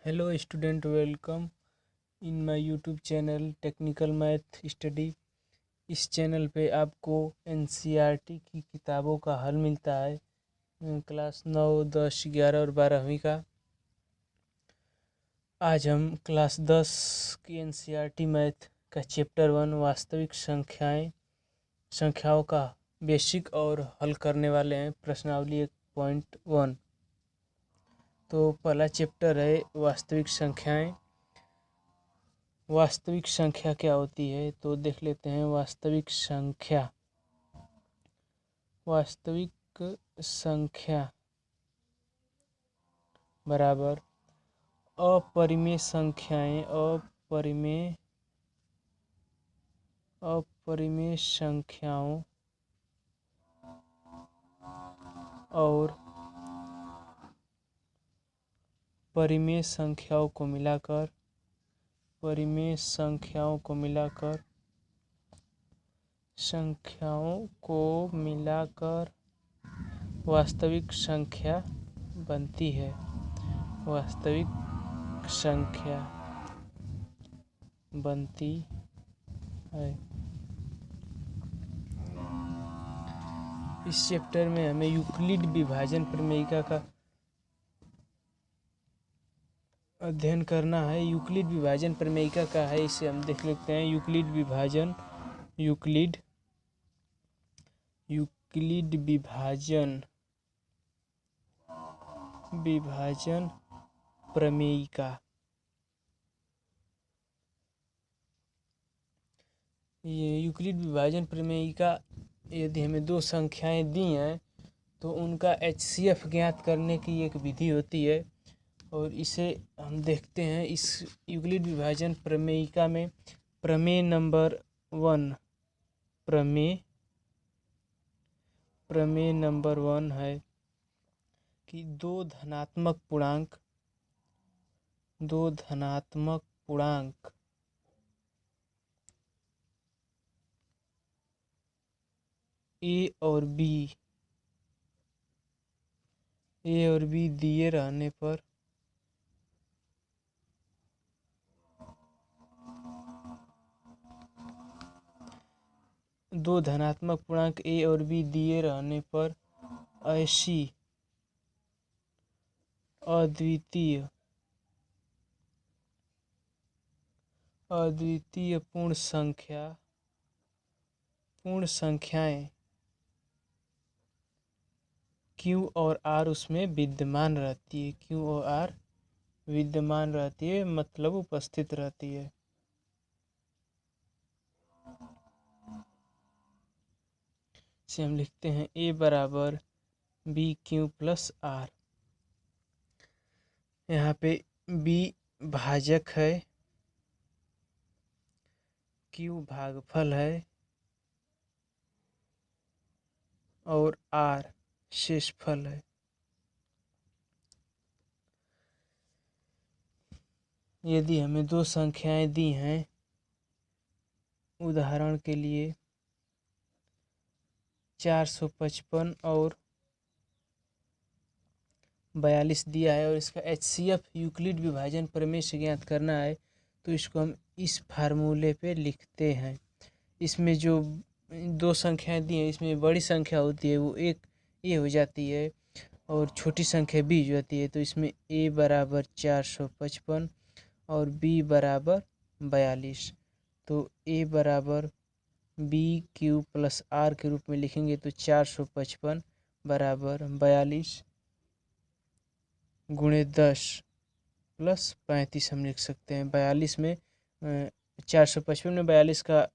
Hello student, welcome in my YouTube channel technical math study. इस channel पे आपको NCERT की किताबों का हल मिलता है, क्लास 9, 10, 11 और 12वीं का। आज हम क्लास 10 की एनसीईआरटी मैथ का चैप्टर 1 वास्तविक संख्याओं का बेसिक और हल करने वाले हैं। प्रश्नावली 1.1। तो पहला चैप्टर है वास्तविक संख्याएं। वास्तविक संख्या क्या होती है तो देख लेते हैं। वास्तविक संख्या बराबर अपरिमेय संख्याएं, अपरिमेय संख्याओं और परिमेय संख्याओं को मिलाकर वास्तविक संख्या बनती है। इस चैप्टर में हमें यूक्लिड विभाजन प्रमेयिका का अध्ययन करना है। यूक्लिड विभाजन प्रमेयिका का है, इसे हम देख लेते हैं। यूक्लिड विभाजन प्रमेयिका। ये यूक्लिड विभाजन प्रमेयिका, यदि हमें दो संख्याएं दी हैं तो उनका HCF ज्ञात करने की एक विधि होती है, और इसे हम देखते हैं। इस यूक्लिड विभाजन प्रमेयिका में प्रमेय नंबर 1 है कि दो धनात्मक पूर्णांक ए और बी दिए रहने पर दो धनात्मक पूर्णांक ए और बी दिए रहने पर ऐसी अद्वितीय पूर्ण संख्याएं Q और R उसमें विद्यमान रहती है। मतलब उपस्थित रहती है। इसे हम लिखते हैं A बराबर BQ प्लस R। यहाँ पे B भाजक है, Q भागफल है और R शेषफल है। यदि हमें दो संख्याएं दी हैं, उदाहरण के लिए 455 और 42 दिया है, और इसका HCF यूक्लिड विभाजन प्रमेय से ज्ञात करना है, तो इसको हम इस फार्मूले पे लिखते हैं। इसमें जो दो संख्याएं दी हैं, इसमें बड़ी संख्या होती है वो एक ए हो जाती है और छोटी संख्या बी हो जाती है। तो इसमें ए बराबर 455 और बी बराबर 42। तो ए बराबर BQ प्लस R के रूप में लिखेंगे तो 455 बराबर 42 गुणे 10 प्लस 35 हम लिख सकते हैं। 42 में 455 में 42 का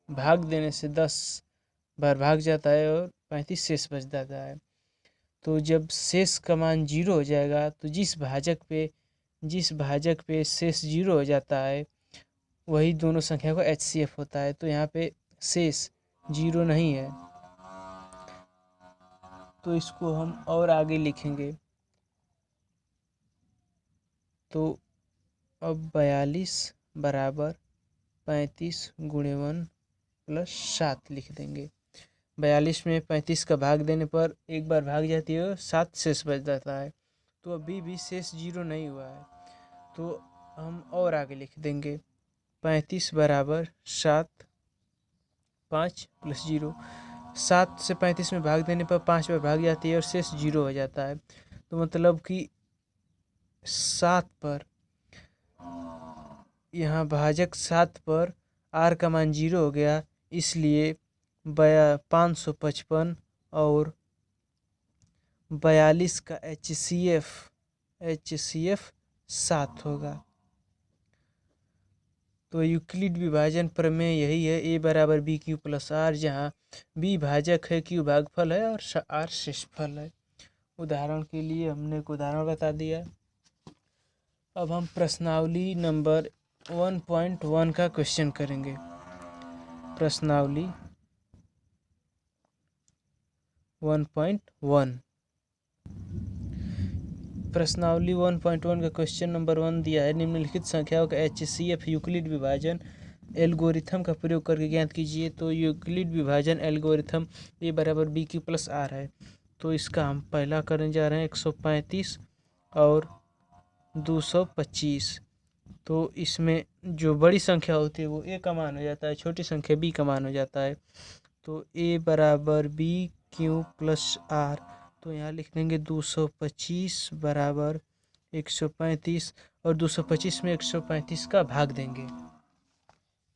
भाग देने से 10 बार भाग जाता है और 35 शेष बच जाता है। तो जब शेष का मान 0 हो जाएगा तो जिस भाजक पे शेष 0 हो जाता है वही दोनों संख्या का HCF होता है। तो यहाँ पे शेष 0 नहीं है, तो इसको हम और आगे लिखेंगे। तो अब 42 बराबर 35 गुणे 1 प्लस 7 लिख देंगे। 42 में 35 का भाग देने पर एक बार भाग जाती है और 7 शेष बच जाता है। तो अभी भी शेष 0 नहीं हुआ है, तो हम और आगे लिख देंगे 35 बराबर 7, 5 + 0। 7 से 35 में भाग देने पर 5 बार भाग जाती है और शेष 0 हो जाता है। तो मतलब कि 7 पर, यहाँ भाजक 7 पर r का मान 0 हो गया, इसलिए 555 और 42 का HCF 7 होगा। तो यूक्लिड विभाजन प्रमेय यही है, a बराबर बी क्यू प्लस आर, जहाँ b भाजक है, q भागफल है और r शेषफल है। उदाहरण के लिए हमने एक उदाहरण बता दिया। अब हम प्रश्नावली नंबर 1.1 का क्वेश्चन करेंगे। प्रश्नावली 1.1 प्रश्नावली 1.1 का क्वेश्चन नंबर 1 दिया है, निम्नलिखित संख्याओं का HCF यूक्लिड विभाजन एल्गोरिथम का प्रयोग करके ज्ञात कीजिए। तो यूक्लिड विभाजन एल्गोरिथम a बराबर बी क्यू प्लस आर है। तो इसका हम पहला करने जा रहे हैं 135 और 225। तो इसमें जो बड़ी संख्या होती है वो a का मान हो जाता है, छोटी संख्या b का मान हो जाता है। तो a बराबर बी क्यू प्लस आर, तो यहाँ लिख देंगे 225 बराबर 135 और 225 में 135 का भाग देंगे।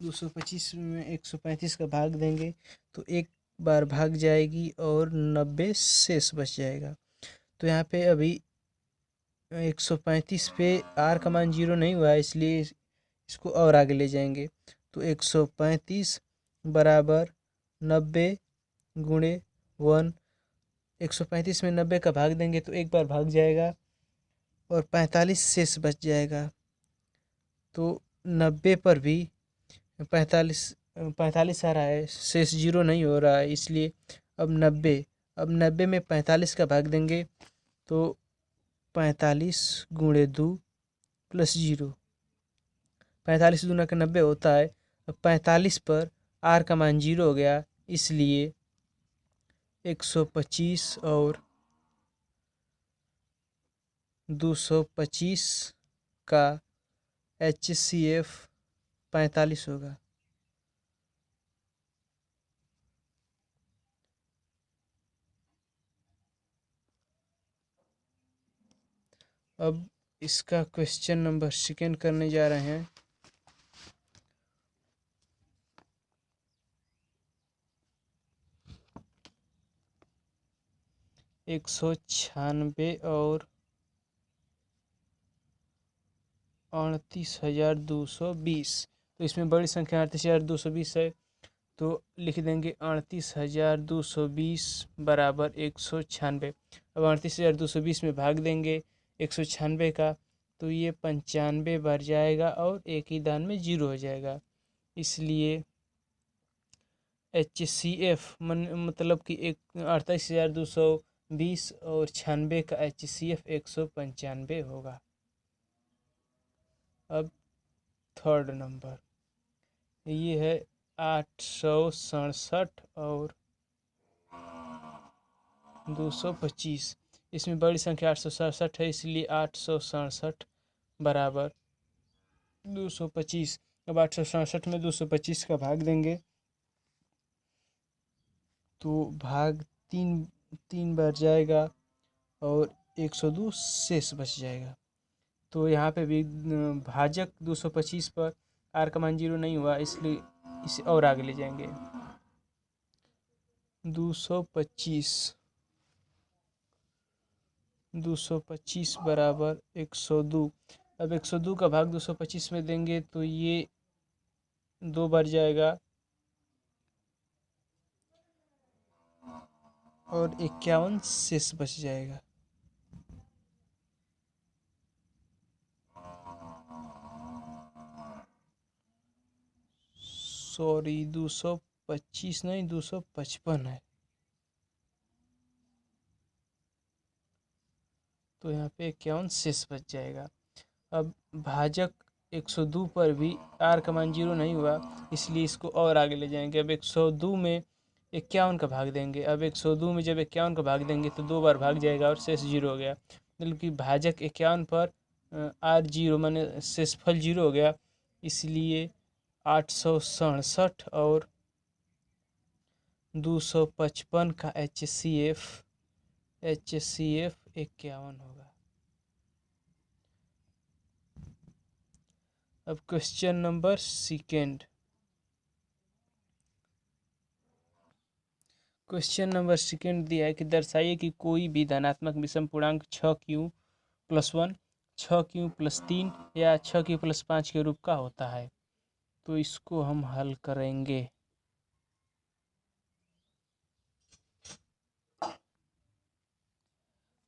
225 में 135 का भाग देंगे तो एक बार भाग जाएगी और 90 शेष बच जाएगा। तो यहाँ पे अभी 135 पे r का मान 0 नहीं हुआ है, इसलिए इसको और आगे ले जाएंगे। तो 135 बराबर 90 गुणे 1, 135 में 90 का भाग देंगे तो एक बार भाग जाएगा और 45 शेष बच जाएगा। तो 90 पर भी 45 आ रहा है, शेष 0 नहीं हो रहा है, इसलिए अब 90 में 45 का भाग देंगे तो 45 गुणे 2 + 0, 45 दूना का 90 होता है। अब 45 पर r का मान 0 हो गया, इसलिए 125 और 225 का HCF 45 होगा। अब इसका क्वेश्चन नंबर 2 करने जा रहे हैं। एक 196 और 38,220। तो इसमें बड़ी संख्या 38,220 है, तो लिख देंगे 38,220 बराबर 196। अब 38,220 में भाग देंगे 196 का, तो ये 95 बार जाएगा और एक ही दान में 0 हो जाएगा। इसलिए HCF मतलब कि 38,220 और 96 का HCF 195 होगा। अब थर्ड नंबर ये है 867 और 225। इसमें बड़ी संख्या 867 है, इसलिए 867 बराबर 225। अब 867 में 225 का भाग देंगे तो भाग 3 बार जाएगा और 102 शेष बच जाएगा। तो यहाँ पे भी भाजक 225 पर r का मान 0 नहीं हुआ, इसलिए इसे और आगे ले जाएंगे। 225 बराबर 102। अब 102 का भाग 225 में देंगे तो ये 2 बार जाएगा और 51 शेष बच जाएगा। सॉरी 225 नहीं 255 है, तो यहाँ पे 51 शेष बच जाएगा। अब भाजक 102 पर भी r का मान 0 नहीं हुआ, इसलिए इसको और आगे ले जाएंगे। अब 102 में 51 का भाग देंगे। अब 102 में जब 51 का भाग देंगे तो 2 बार भाग जाएगा और शेष 0 हो गया। मतलब कि भाजक 51 पर आर जीरो माने शेषफल 0 हो गया, इसलिए 867 और 255 का HCF 51 होगा। अब question number second. Question number second दिया है कि दर्शाइए कि कोई भी धनात्मक विषम पूर्णांक 6q+1, 6q+3 या 6q+5 के रूप का होता है। तो इसको हम हल करेंगे।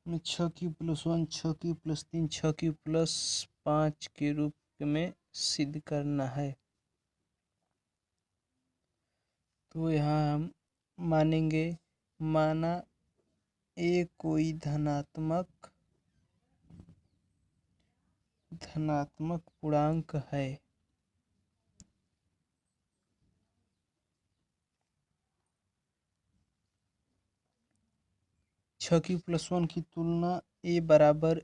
में 6q+1, 6q+3, 6q+5 के रूप में सिद्ध करना है। तो यहाँ हम मानेंगे, माना ए कोई धनात्मक पूर्णांक है। (6q+1) की तुलना a बराबर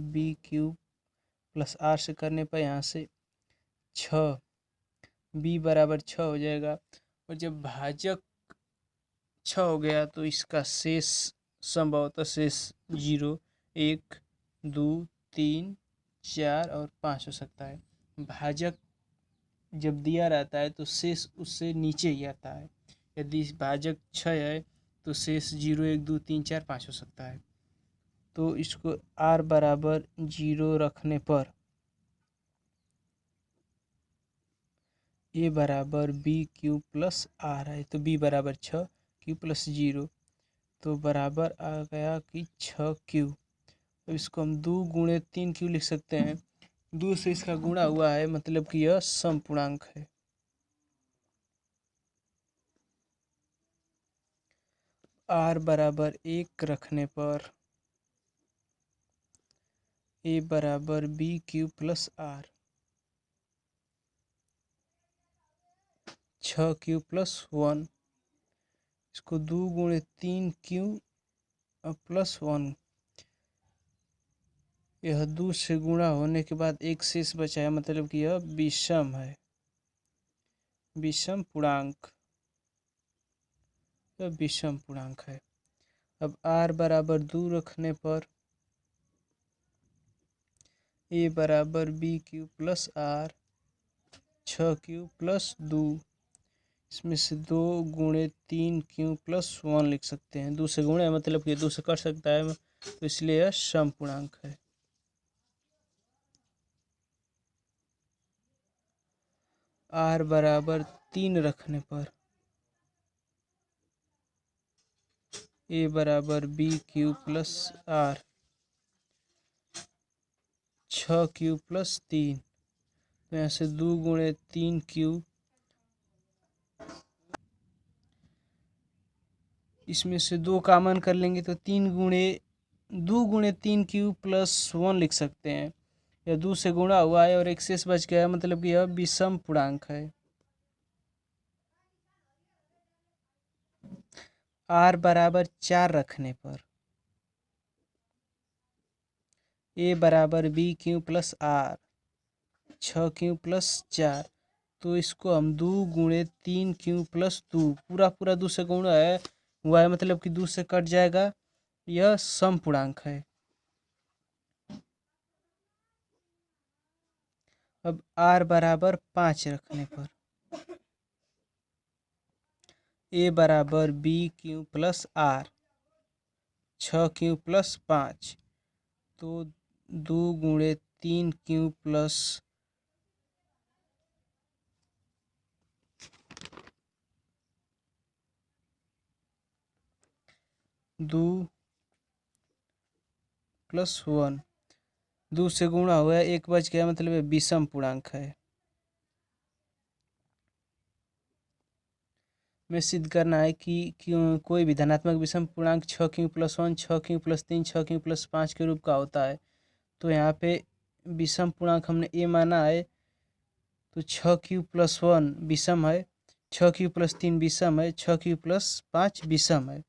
b³ + r से करने पर यहाँ से 6 b बराबर 6 हो जाएगा। और जब भाजक 6 हो गया तो इसका शेष संभवतः शेष 0, 1, 2, 3, 4 और 5 हो सकता है। भाजक जब दिया रहता है तो शेष उससे नीचे ही आता है। यदि भाजक 6 है तो शेष 0, 1, 2, 3, 4, 5 हो सकता है। तो इसको r बराबर 0 रखने पर a बराबर b³ + r है। तो b बराबर 6 q+0 तो बराबर आ गया कि 6q। अब इसको हम 2 × 3q लिख सकते हैं। 2 से इसका गुणा हुआ है, मतलब कि यह समपूर्णांक है। r बराबर 1 रखने पर a बराबर b³ + r, 6q+1। इसको 2 × 3q+1, यह 2 से गुणा होने के बाद एक शेष बचा है, मतलब कि यह विषम है, विषम पूर्णांक, यह विषम पूर्णांक है। अब r बराबर 2 रखने पर a बराबर b³+ r, 6q+2, इसमें से 2 × 3q+1 लिख सकते हैं। 2 से गुणा है, मतलब कि 2 से कट सकता है, तो इसलिए यह समपूर्णांक है। r बराबर 3 रखने पर a बराबर b³+ r, 6q+3, तो यहाँ से 2 × 3q, इसमें से 2 कॉमन कर लेंगे तो 2 × 3q+1 लिख सकते हैं। यह 2 से गुणा हुआ है और एक शेष बच गया है, मतलब कि यह विषम पूर्णांक है। r बराबर 4 रखने पर a बराबर b³+ r, 6q+4, तो इसको हम 2 × 3q+2, पूरा 2 से गुणा है हुआ है, मतलब कि 2 से कट जाएगा, यह समपूर्णांक है। अब r बराबर 5 रखने पर a बराबर b³+ r, 6q+5, तो 2 × 3q+, दो प्लस 1, 2 से गुणा हुआ है, एक बच गया, मतलब ये विषम पूर्णांक है। में सिद्ध करना है कि कोई भी धनात्मक विषम पूर्णांक 6q+1, 6q+3, 6q+5 के रूप का होता है। तो यहाँ पे विषम पूर्णांक हमने a माना है, तो 6q+1 विषम है, 6q+3 विषम है, 6q+5 विषम है।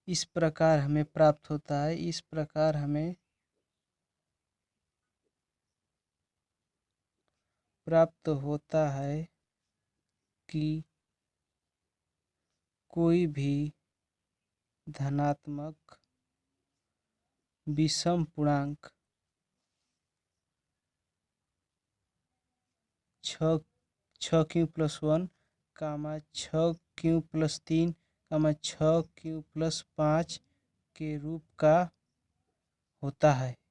इस प्रकार हमें प्राप्त होता है। इस प्रकार हमें प्राप्त होता है कि कोई भी धनात्मक विषम पूर्णांक 6q+1, 6q+3, 6q+5 के रूप का होता है।